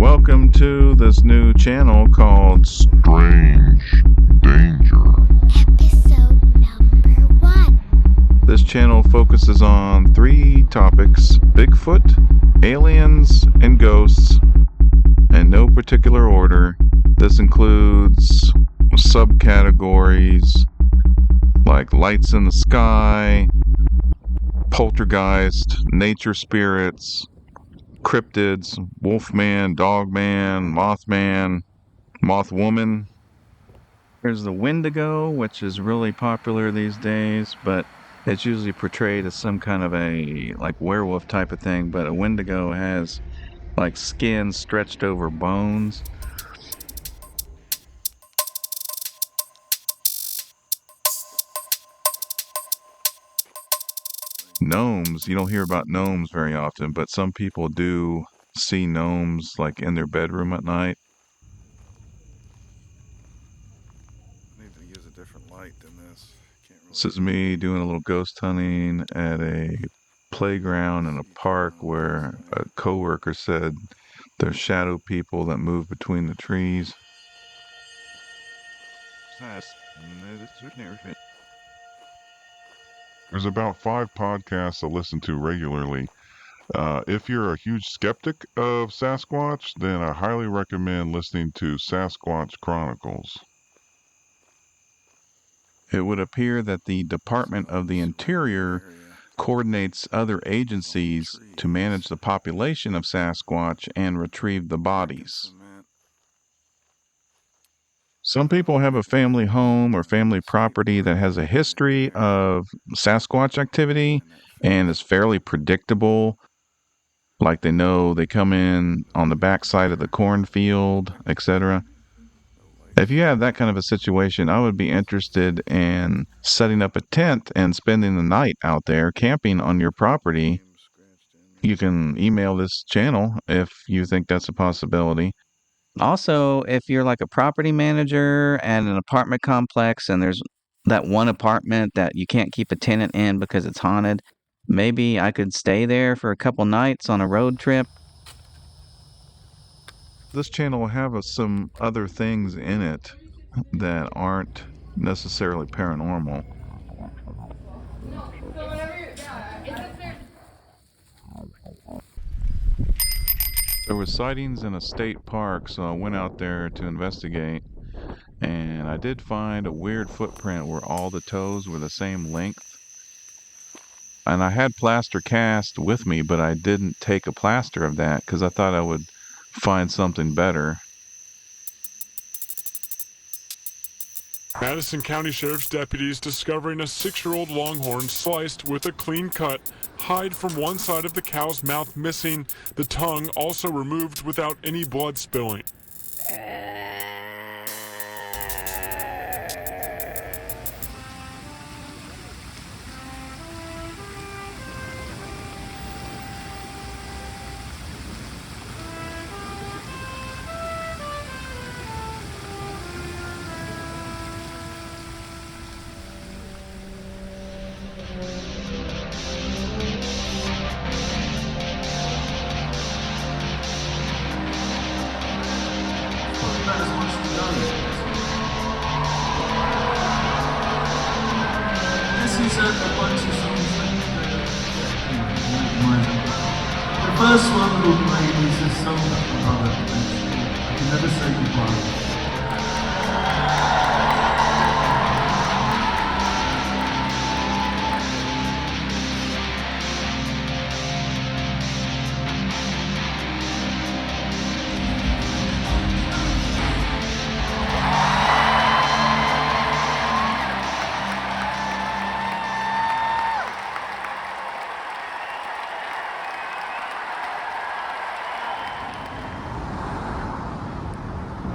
welcome to this new channel called Strange Danger. Episode number 1. This channel focuses on 3 topics: Bigfoot, aliens, and ghosts, in no particular order. This includes subcategories like lights in the sky, poltergeist, nature spirits, cryptids, wolfman, dogman, mothman, mothwoman. There's the Wendigo, which is really popular these days, but it's usually portrayed as some kind of a like werewolf type of thing. But a Wendigo has like skin stretched over bones. Gnomes, you don't hear about gnomes very often, but some people do see gnomes like in their bedroom at night. I need to use a different light than this. This is me doing a little ghost hunting at a playground in a park where a coworker said there's shadow people that move between the trees. There's about 5 podcasts I listen to regularly. If you're a huge skeptic of Sasquatch, then I highly recommend listening to Sasquatch Chronicles. It would appear that the Department of the Interior coordinates other agencies to manage the population of Sasquatch and retrieve the bodies. Some people have a family home or family property that has a history of Sasquatch activity and is fairly predictable. Like they know they come in on the backside of the cornfield, etc. If you have that kind of a situation, I would be interested in setting up a tent and spending the night out there camping on your property. You can email this channel if you think that's a possibility. Also, if you're like a property manager at an apartment complex and there's that one apartment that you can't keep a tenant in because it's haunted, maybe I could stay there for a couple nights on a road trip. This channel will have some other things in it that aren't necessarily paranormal. There were sightings in a state park, so I went out there to investigate, and I did find a weird footprint where all the toes were the same length. And I had plaster cast with me, but I didn't take a plaster of that because I thought I would find something better. Madison County Sheriff's deputies discovering a 6-year-old longhorn sliced with a clean cut, hide from one side of the cow's mouth missing, the tongue also removed without any blood spilling. This is a bunch of songs the first one we'll play is a song that my brother mentioned. I Can Never Say Goodbye.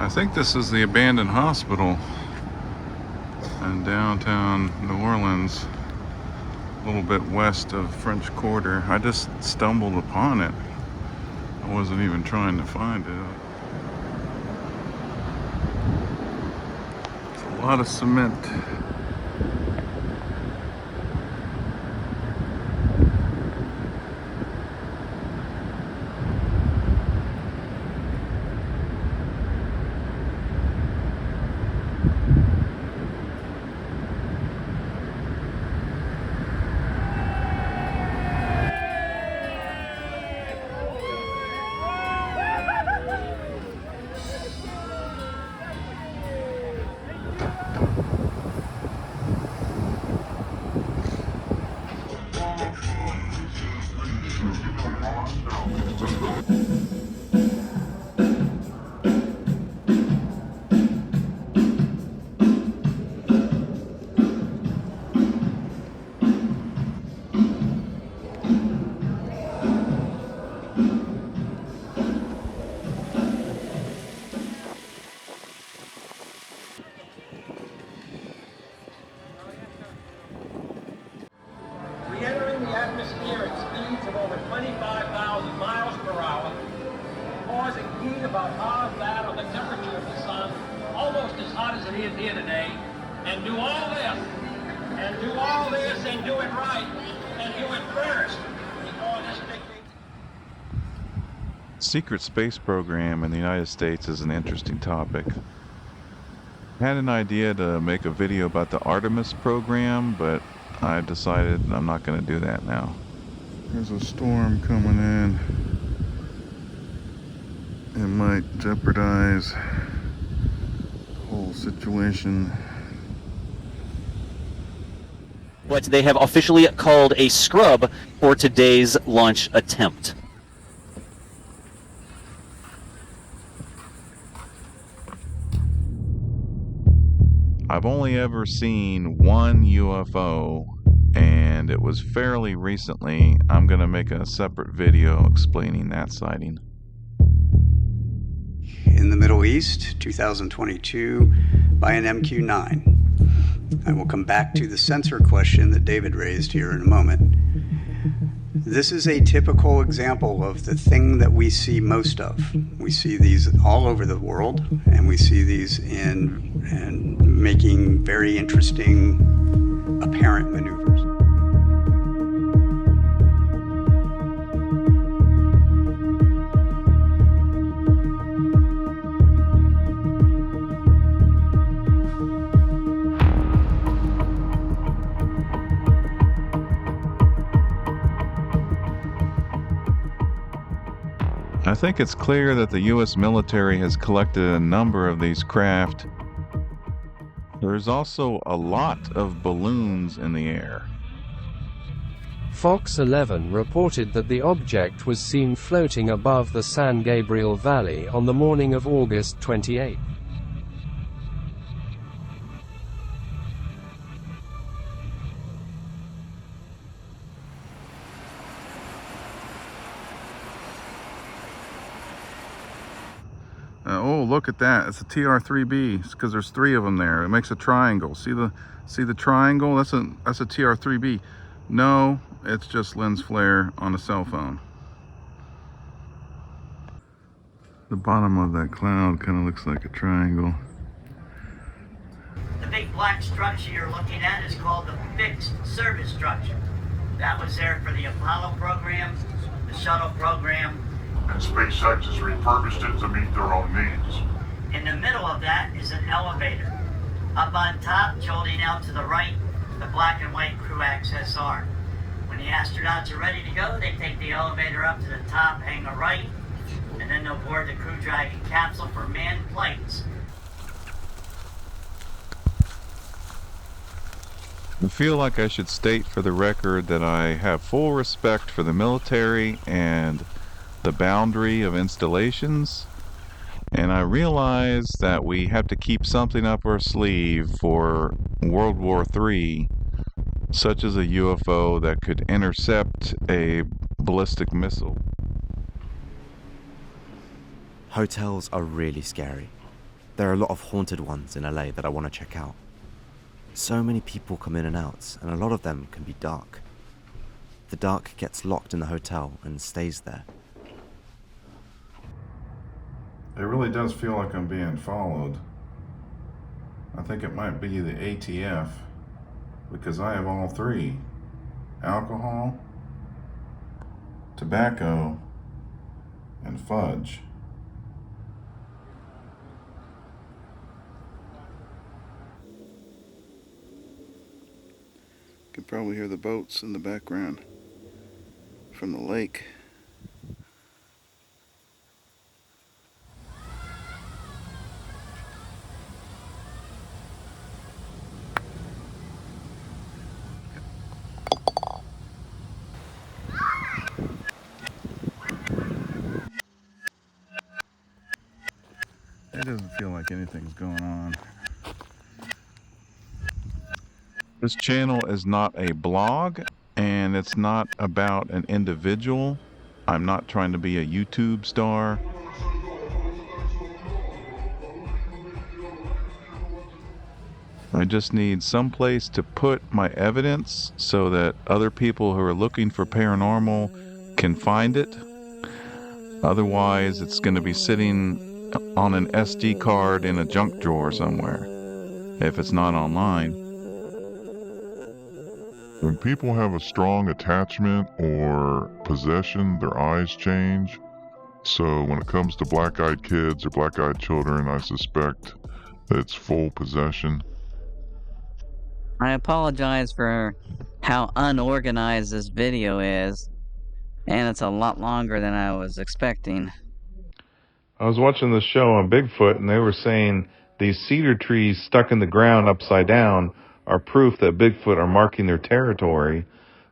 I think this is the abandoned hospital in downtown New Orleans, a little bit west of French Quarter. I just stumbled upon it. I wasn't even trying to find it. It's a lot of cement. atmosphere at speeds of over 25,000 miles per hour, causing heat about half that of the temperature of the sun, almost as hot as it is here today, and do all this, and do all this, and do it right, and do it first, before this dictator. Secret space program in the United States is an interesting topic. I had an idea to make a video about the Artemis program, but I decided I'm not going to do that now. There's a storm coming in. It might jeopardize the whole situation. What they have officially called a scrub for today's launch attempt. I've only ever seen one UFO, and it was fairly recently. I'm going to make a separate video explaining that sighting. In the Middle East, 2022, by an MQ-9. I will come back to the sensor question that David raised here in a moment. This is a typical example of the thing that we see most of. We see these all over the world, and we see these in making very interesting apparent maneuvers. I think it's clear that the U.S. military has collected a number of these craft. There's also a lot of balloons in the air. Fox 11 reported that the object was seen floating above the San Gabriel Valley on the morning of August 28. Oh, look at that. It's a TR-3B. It's because there's three of them there. It makes a triangle. See the triangle? That's a TR-3B. No, it's just lens flare on a cell phone. The bottom of that cloud kind of looks like a triangle. The big black structure you're looking at is called the fixed service structure. That was there for the Apollo program, the shuttle program, and SpaceX has refurbished it to meet their own needs. In the middle of that is an elevator. Up on top, jolting out to the right, the black and white crew access arm. When the astronauts are ready to go, they take the elevator up to the top, hang a right, and then they'll board the Crew Dragon capsule for manned flights. I feel like I should state for the record that I have full respect for the military and the boundary of installations, and I realize that we have to keep something up our sleeve for World War III, such as a UFO that could intercept a ballistic missile. Hotels are really scary. There are a lot of haunted ones in LA that I want to check out. So many people come in and out, and a lot of them can be dark. The dark gets locked in the hotel and stays there. It really does feel like I'm being followed. I think it might be the ATF, because I have all three: alcohol, tobacco, and fudge. You can probably hear the boats in the background from the lake. It doesn't feel like anything's going on. This channel is not a blog, and it's not about an individual. I'm not trying to be a YouTube star. I just need some place to put my evidence so that other people who are looking for paranormal can find it. Otherwise, it's going to be sitting on an SD card in a junk drawer somewhere if it's not online. When people have a strong attachment or possession, their eyes change. So when it comes to black-eyed kids or black-eyed children, I suspect it's full possession. I apologize for how unorganized this video is, and it's a lot longer than I was expecting. I was watching the show on Bigfoot, and they were saying these cedar trees stuck in the ground upside down are proof that Bigfoot are marking their territory.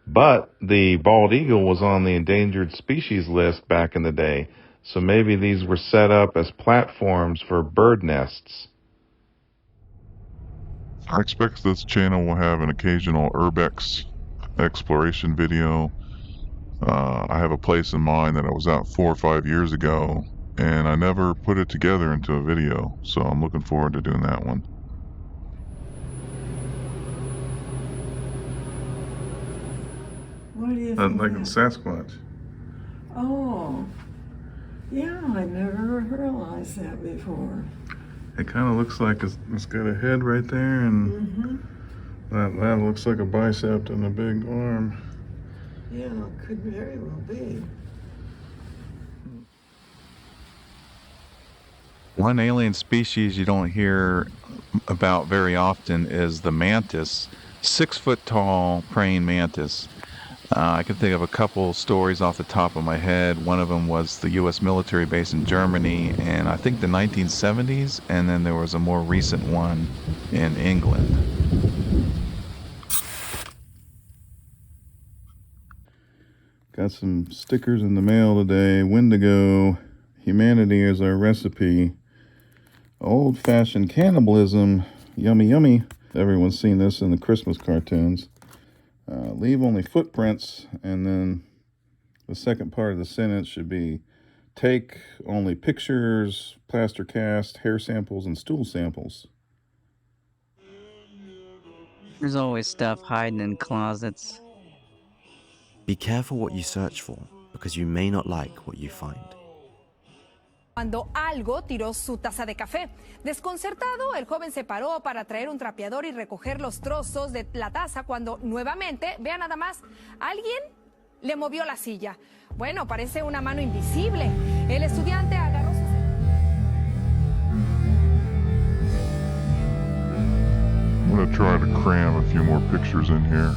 But the bald eagle was on the endangered species list back in the day, so maybe these were set up as platforms for bird nests. I expect this channel will have an occasional urbex exploration video. I have a place in mind that I was out 4 or 5 years ago, and I never put it together into a video, so I'm looking forward to doing that one. What do you think? Like a Sasquatch. Oh, yeah, I never realized that before. It kind of looks like it's got a head right there, and that looks like a bicep and a big arm. Yeah, it could very well be. One alien species you don't hear about very often is the mantis, 6-foot tall praying mantis. I can think of a couple stories off the top of my head. One of them was the U.S. military base in Germany in, I think, the 1970s, and then there was a more recent one in England. Got some stickers in the mail today. Wendigo, humanity is our recipe. Old-fashioned cannibalism, yummy, yummy. Everyone's seen this in the Christmas cartoons. Leave only footprints, and then the second part of the sentence should be take only pictures, plaster cast, hair samples, and stool samples. There's always stuff hiding in closets. Be careful what you search for, because you may not like what you find. Cuando algo tiró su taza de café. Desconcertado, el joven se paró para traer un trapeador y recoger los trozos de la taza cuando nuevamente, vea nada más, alguien le movió la silla. Bueno, parece una mano invisible. El estudiante agarró su... I'm going to try to cram a few more pictures in here.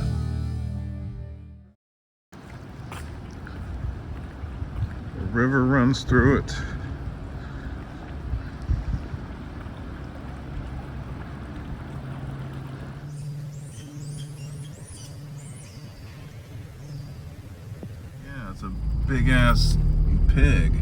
The river runs through it. Yeah, it's a big-ass pig.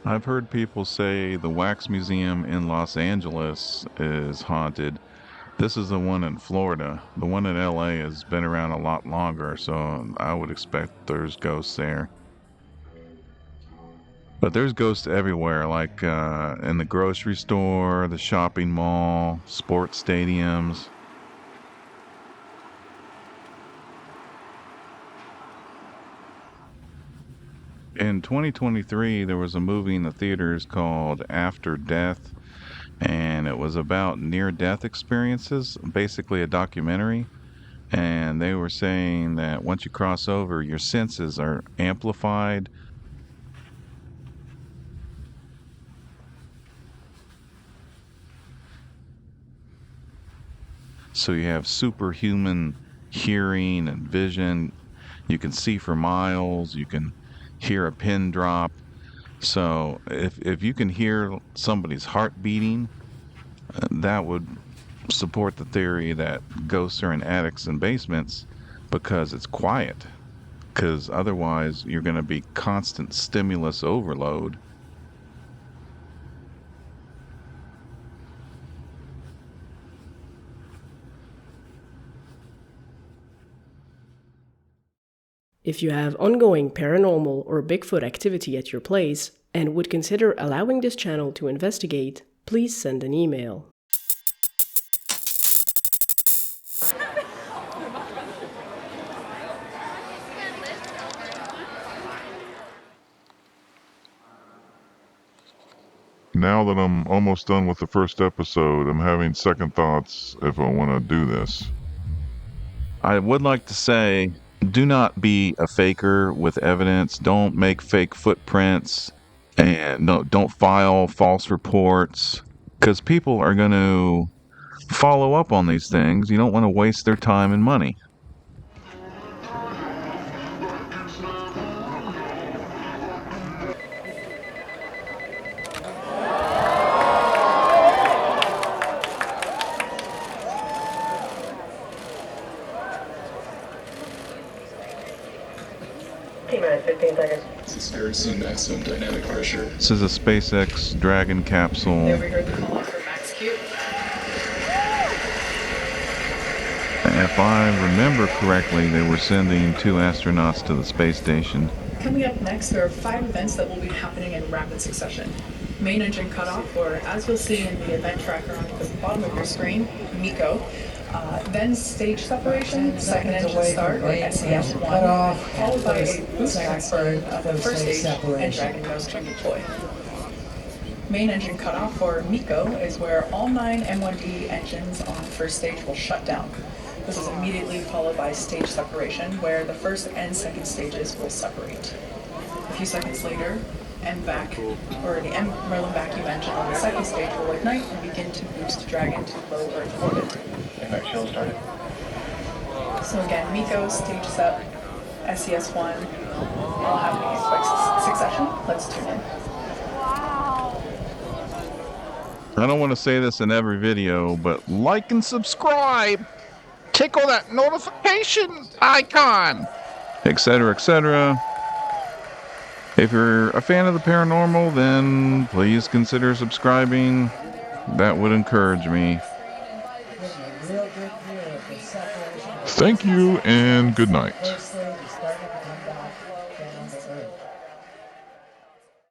I've heard people say the Wax Museum in Los Angeles is haunted. This is the one in Florida. The one in LA has been around a lot longer, so I would expect there's ghosts there. But there's ghosts everywhere, like in the grocery store, the shopping mall, sports stadiums. In 2023, there was a movie in the theaters called After Death, and it was about near-death experiences, basically a documentary. And they were saying that once you cross over, your senses are amplified. So you have superhuman hearing and vision. You can see for miles. You can hear a pin drop. So if you can hear somebody's heart beating, that would support the theory that ghosts are in attics and basements because it's quiet. Because otherwise, you're going to be constant stimulus overload. If you have ongoing paranormal or Bigfoot activity at your place and would consider allowing this channel to investigate, please send an email. Now that I'm almost done with the first episode, I'm having second thoughts if I want to do this. I would like to say, do not be a faker with evidence. Don't make fake footprints, and don't file false reports, because people are going to follow up on these things. You don't want to waste their time and money. Experiencing maximum dynamic pressure. This is a SpaceX Dragon capsule. If I remember correctly, they were sending 2 astronauts to the space station. Coming up next, there are 5 events that will be happening in rapid succession. Main engine cutoff, or as you'll see in the event tracker on the bottom of your screen, MECO. Then stage separation, second engine start, or SES1, followed by a boost back burn of the first stage and Dragon nose to deploy. Main engine cutoff, or MECO, is where all 9 M1D engines on first stage will shut down. This is immediately followed by stage separation, where the first and second stages will separate. A few seconds later, MVAC, or the M Merlin vacuum engine on the second stage, will ignite and begin to boost Dragon to low Earth orbit. Shield started. So again, MECO, stage sep, SES1, all happening in quick succession. Let's tune in. I don't want to say this in every video, but like and subscribe. Tickle that notification icon, etc., etc. If you're a fan of the paranormal, then please consider subscribing. That would encourage me. Thank you and good night.